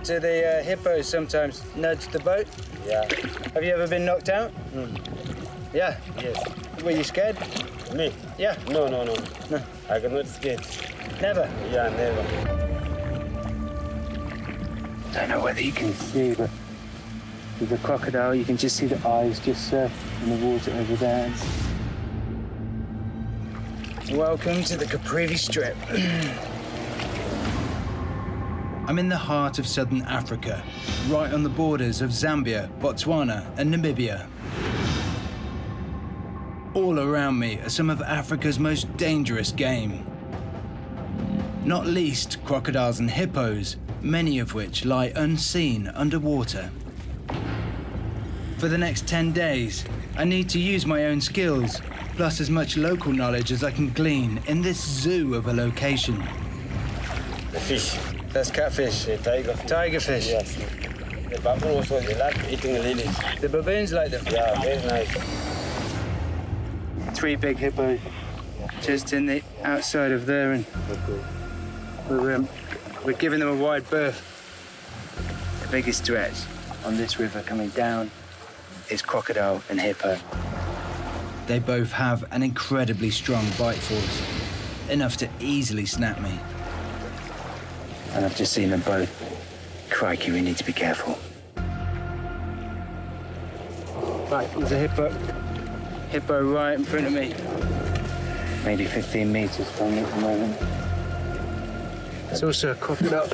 Do the hippos sometimes nudge the boat? Yeah. Have you ever been knocked out? Yeah? Yes. Were you scared? Me? Yeah. No. No. I got not scared. Never? Yeah, never. I don't know whether you can see, but with the crocodile, you can just see the eyes just surf in the water over there. Welcome to the Capri Strip. I'm in the heart of southern Africa, right on the borders of Zambia, Botswana, and Namibia. All around me are some of Africa's most dangerous game. Not least crocodiles and hippos, many of which lie unseen underwater. For the next 10 days, I need to use my own skills, plus as much local knowledge as I can glean in this zoo of a location. The fish. That's catfish. The tiger. Tigerfish. Yes. The baboon also, they like eating lilies. The baboons like them? Yeah, very nice. 3 big hippos just in the outside of there, and we're giving them a wide berth. The biggest threat on this river coming down is crocodile and hippo. They both have an incredibly strong bite force, enough to easily snap me. And I've just seen them both. Crikey, we need to be careful. Right, there's a hippo. Hippo right in front of me. Maybe 15 meters from me at the moment. There's also a crocodile.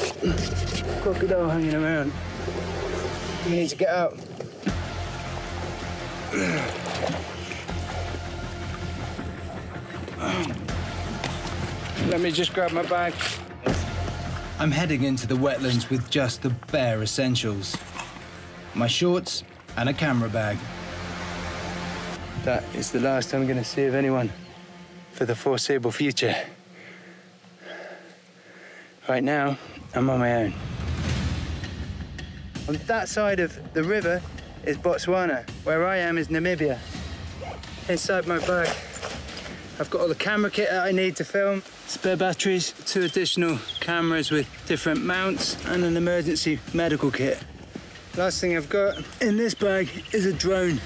Crocodile hanging around. We need to get out. Let me just grab my bag. I'm heading into the wetlands with just the bare essentials. My shorts and a camera bag. That is the last I'm going to see of anyone for the foreseeable future. Right now, I'm on my own. On that side of the river is Botswana. Where I am is Namibia. Inside my bag, I've got all the camera kit that I need to film, spare batteries, 2 additional cameras with different mounts, and an emergency medical kit. Last thing I've got in this bag is a drone.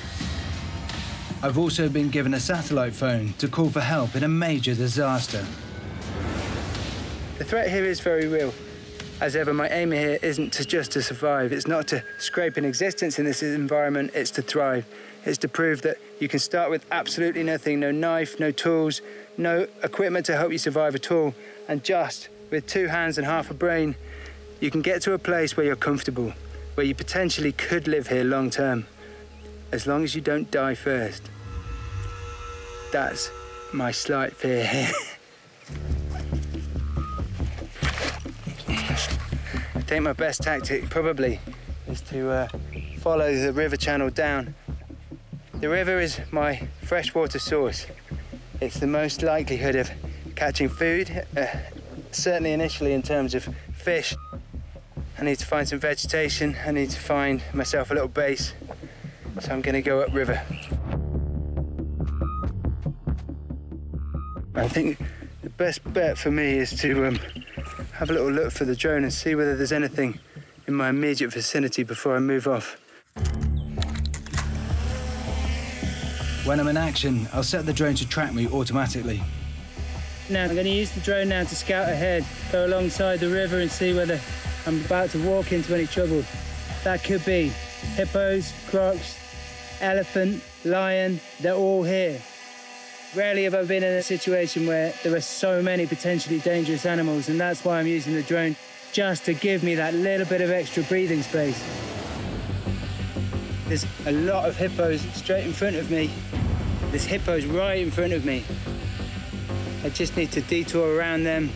I've also been given a satellite phone to call for help in a major disaster. The threat here is very real. As ever, my aim here isn't just to survive. It's not to scrape an existence in this environment, it's to thrive. It's to prove that you can start with absolutely nothing, no knife, no tools, no equipment to help you survive at all. And just with 2 hands and half a brain, you can get to a place where you're comfortable, where you potentially could live here long term, as long as you don't die first. That's my slight fear here. I think my best tactic probably is to follow the river channel down. The river is my freshwater source. It's the most likelihood of catching food, certainly initially in terms of fish. I need to find some vegetation. I need to find myself a little base. So I'm going to go upriver. I think the best bet for me is to have a little look for the drone and see whether there's anything in my immediate vicinity before I move off. When I'm in action, I'll set the drone to track me automatically. Now, I'm going to use the drone now to scout ahead, go alongside the river and see whether I'm about to walk into any trouble. That could be hippos, crocs, elephant, lion, they're all here. Rarely have I been in a situation where there are so many potentially dangerous animals, and that's why I'm using the drone, just to give me that little bit of extra breathing space. There's a lot of hippos straight in front of me. There's hippos right in front of me. I just need to detour around them.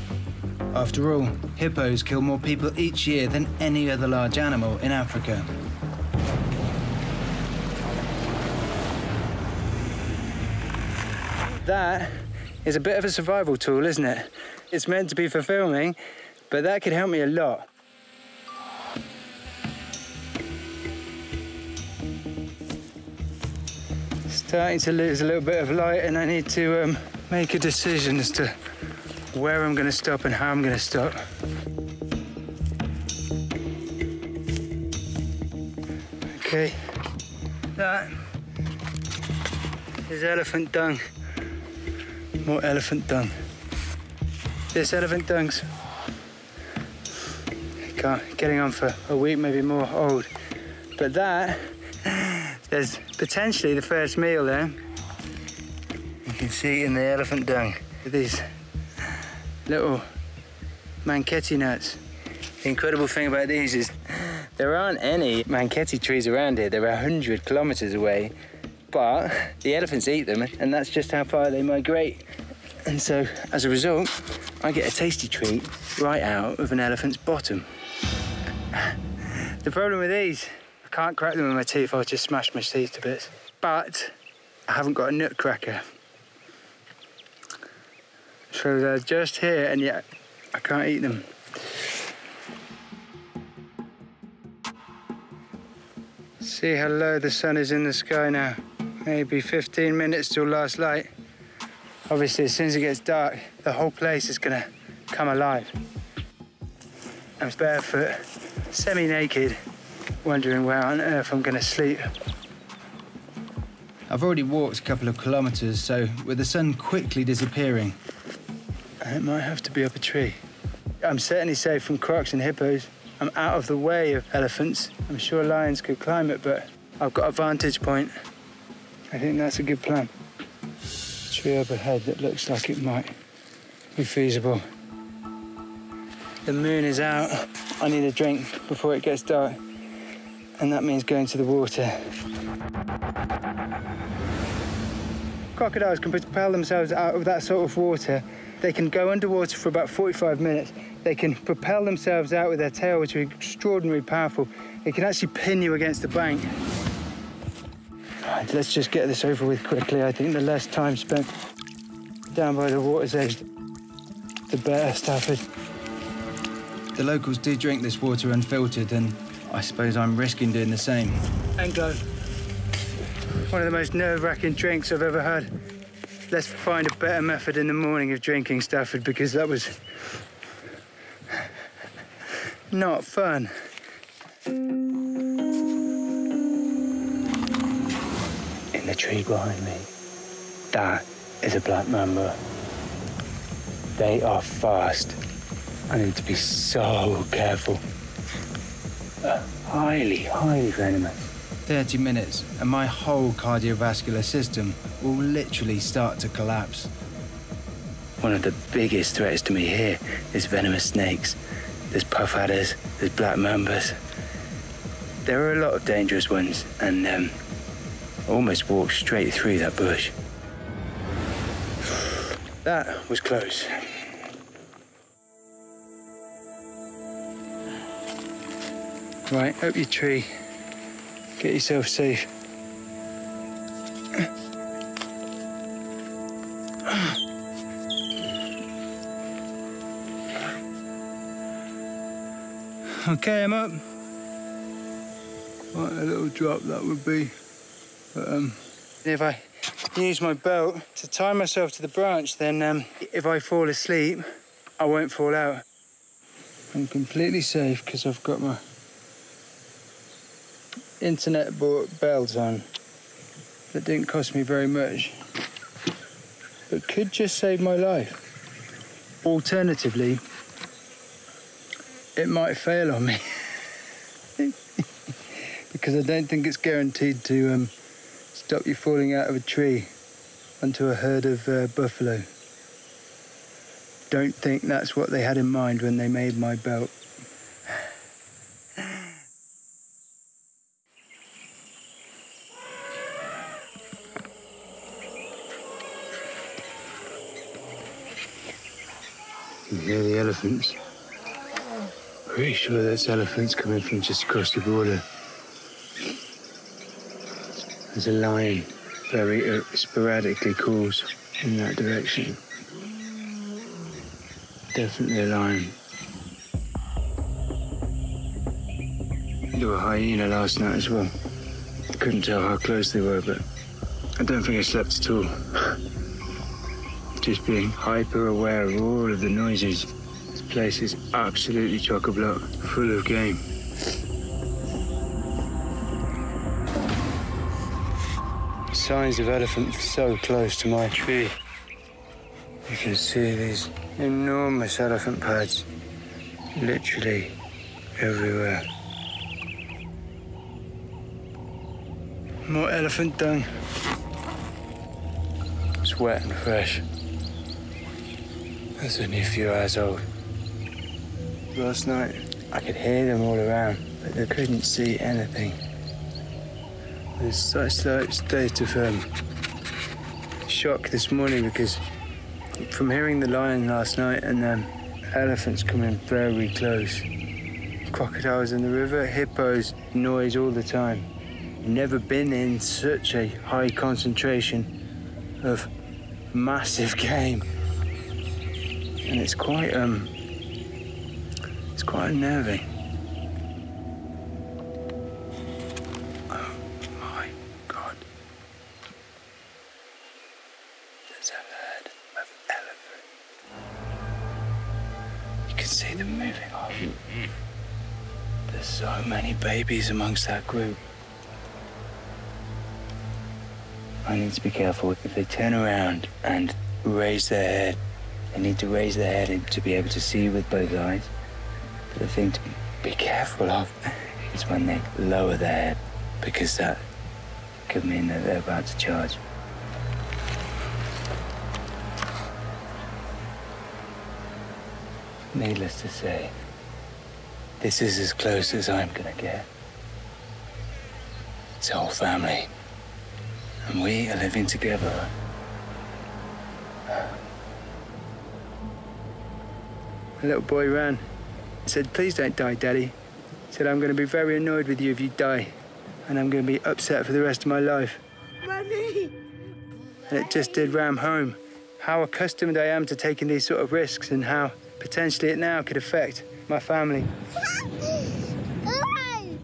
After all, hippos kill more people each year than any other large animal in Africa. That is a bit of a survival tool, isn't it? It's meant to be for filming, but that could help me a lot. Starting to lose a little bit of light, and I need to make a decision as to where I'm going to stop and how I'm going to stop. Okay, that is elephant dung. More elephant dung. This elephant dung's getting on for a week, maybe more old. But that, there's potentially the first meal there. You can see in the elephant dung, these little manketti nuts. The incredible thing about these is there aren't any manketti trees around here. They're 100 kilometers away, but the elephants eat them, and that's just how far they migrate. And so, as a result, I get a tasty treat right out of an elephant's bottom. The problem with these, I can't crack them with my teeth. I'll just smash my teeth to bits. But I haven't got a nut cracker. So they're just here, and yet I can't eat them. See how low the sun is in the sky now. Maybe 15 minutes till last light. Obviously, as soon as it gets dark, the whole place is gonna come alive. I'm barefoot, semi-naked, wondering where on earth I'm gonna sleep. I've already walked a couple of kilometers, so with the sun quickly disappearing, it might have to be up a tree. I'm certainly safe from crocs and hippos. I'm out of the way of elephants. I'm sure lions could climb it, but I've got a vantage point. I think that's a good plan. Tree up ahead that looks like it might be feasible. The moon is out. I need a drink before it gets dark, and that means going to the water. Crocodiles can propel themselves out of that sort of water. They can go underwater for about 45 minutes. They can propel themselves out with their tail, which is extraordinarily powerful. They can actually pin you against the bank. Right, let's just get this over with quickly. I think the less time spent down by the water's edge, the better, Staford. The locals do drink this water unfiltered, and I suppose I'm risking doing the same. And go. One of the most nerve-wracking drinks I've ever had. Let's find a better method in the morning of drinking, Staford, because that was not fun. In the tree behind me, that is a black mamba. They are fast. I need to be so careful. Highly, highly venomous. 30 minutes, and my whole cardiovascular system will literally start to collapse. One of the biggest threats to me here is venomous snakes. There's puff adders, there's black mambas. There are a lot of dangerous ones, and I almost walked straight through that bush. That was close. Right, up your tree. Get yourself safe. Okay, I'm up. What a little drop that would be. But if I use my belt to tie myself to the branch, then if I fall asleep, I won't fall out. I'm completely safe because I've got my internet-bought belts on that didn't cost me very much, but could just save my life. Alternatively, it might fail on me because I don't think it's guaranteed to stop you falling out of a tree onto a herd of buffalo. Don't think that's what they had in mind when they made my belt. You can hear the elephants. Pretty sure that's elephants coming from just across the border. There's a lion very sporadically calls in that direction. Definitely a lion. There were a hyena last night as well. Couldn't tell how close they were, but I don't think I slept at all. Just being hyper aware of all of the noises. This place is absolutely chock-a-block, full of game. signs of elephant so close to my tree. You can see these enormous elephant pads literally everywhere. More elephant dung. It's wet and fresh. It's only a few hours old. Last night, I could hear them all around, but I couldn't see anything. There's a slight state of shock this morning because from hearing the lion last night and elephants coming very close. Crocodiles in the river, hippos, noise all the time. Never been in such a high concentration of massive game. And it's quite unnerving. Oh my God. There's a herd of elephants. You can see them moving off. There's so many babies amongst that group. I need to be careful. If they turn around and raise their head, they need to raise their head to be able to see with both eyes. But the thing to be careful of is when they lower their head, because that could mean that they're about to charge. Needless to say, this is as close as I'm gonna get. It's a whole family, and we are living together. A little boy ran. Said, "Please don't die, Daddy." Said, "I'm going to be very annoyed with you if you die, and I'm going to be upset for the rest of my life." Mommy! And it just did ram home how accustomed I am to taking these sort of risks and how potentially it now could affect my family.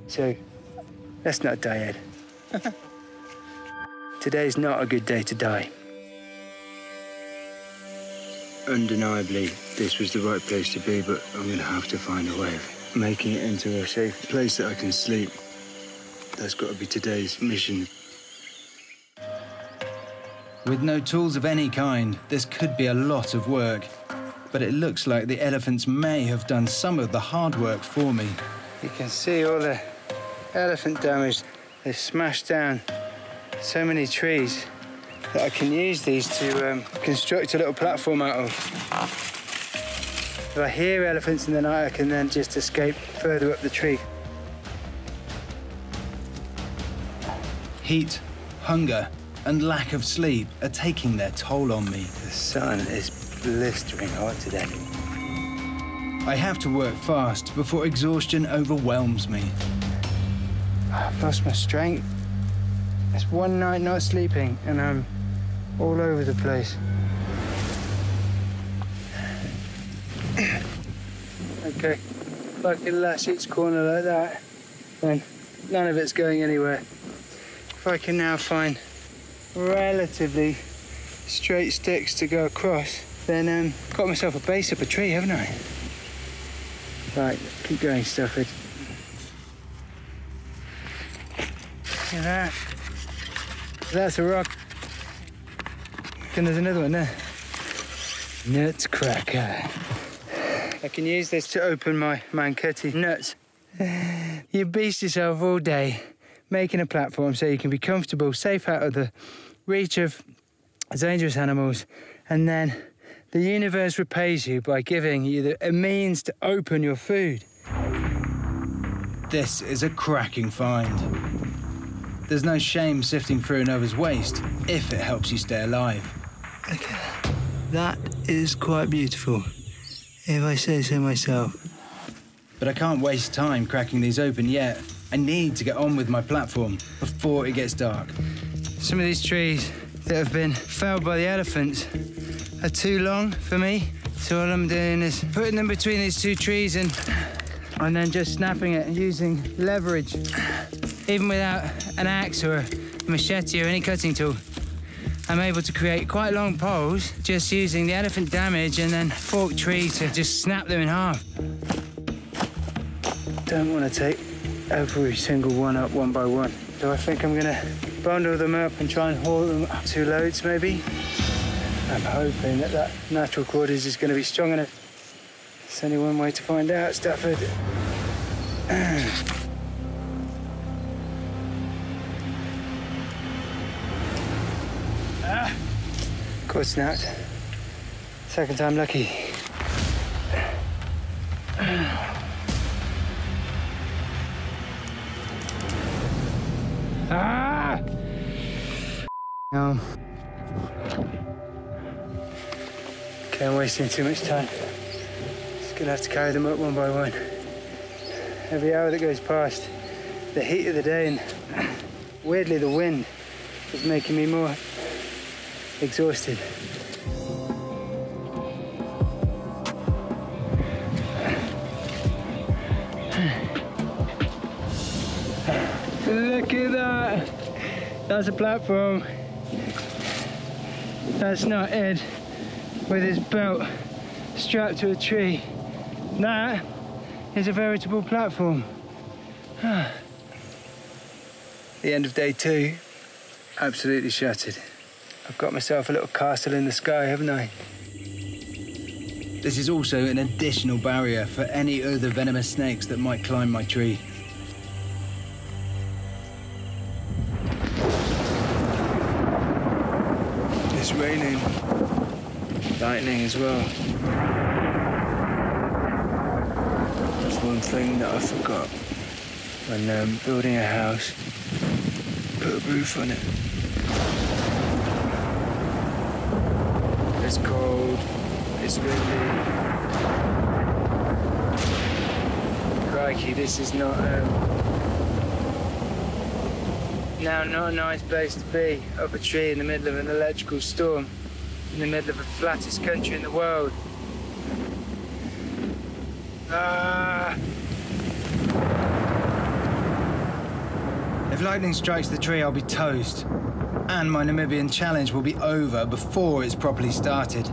So, let's not die, Ed. Today's not a good day to die. Undeniably, this was the right place to be, but I'm going to have to find a way of making it into a safe place that I can sleep. That's got to be today's mission. With no tools of any kind, this could be a lot of work. But it looks like the elephants may have done some of the hard work for me. You can see all the elephant damage. They've smashed down so many trees that I can use these to construct a little platform out of. If I hear elephants in the night, I can then just escape further up the tree. Heat, hunger, and lack of sleep are taking their toll on me. The sun is blistering hot today. I have to work fast before exhaustion overwhelms me. I've lost my strength. It's one night not sleeping, and I'm all over the place. Okay, if I can lash each corner like that, then none of it's going anywhere. If I can now find relatively straight sticks to go across, then got myself a base up a tree, haven't I? Right, keep going, Staford. Look at that. That's a rock. And there's another one there. Nutcracker. I can use this to open my manketti nuts. You beast yourself all day making a platform so you can be comfortable, safe out of the reach of dangerous animals, and then the universe repays you by giving you a means to open your food. This is a cracking find. There's no shame sifting through another's waste if it helps you stay alive. Okay. That is quite beautiful, if I say so myself. But I can't waste time cracking these open yet. I need to get on with my platform before it gets dark. Some of these trees that have been felled by the elephants are too long for me. So all I'm doing is putting them between these two trees and then just snapping it and using leverage. Even without an axe or a machete or any cutting tool, I'm able to create quite long poles just using the elephant damage and then forked tree to just snap them in half. Don't want to take every single one up one by one. So I think I'm gonna bundle them up and try and haul them up 2 loads, maybe. I'm hoping that that natural cordage is going to be strong enough. There's only one way to find out, Staford. Cord snapped. Second time lucky. Ah! Okay, I'm wasting too much time. Just gonna have to carry them up one by one. Every hour that goes past, the heat of the day and weirdly the wind is making me more exhausted. Look at that! That's a platform. That's not Ed with his belt strapped to a tree. That is a veritable platform. The end of day 2, absolutely shattered. I've got myself a little castle in the sky, haven't I? This is also an additional barrier for any other venomous snakes that might climb my tree. It's raining. Lightning as well. That's one thing that I forgot when building a house. Put a roof on it. It's cold, it's windy. Crikey, this is not not a nice place to be. Up a tree in the middle of an electrical storm, in the middle of the flattest country in the world. If lightning strikes the tree, I'll be toast. And my Namibian challenge will be over before it's properly started.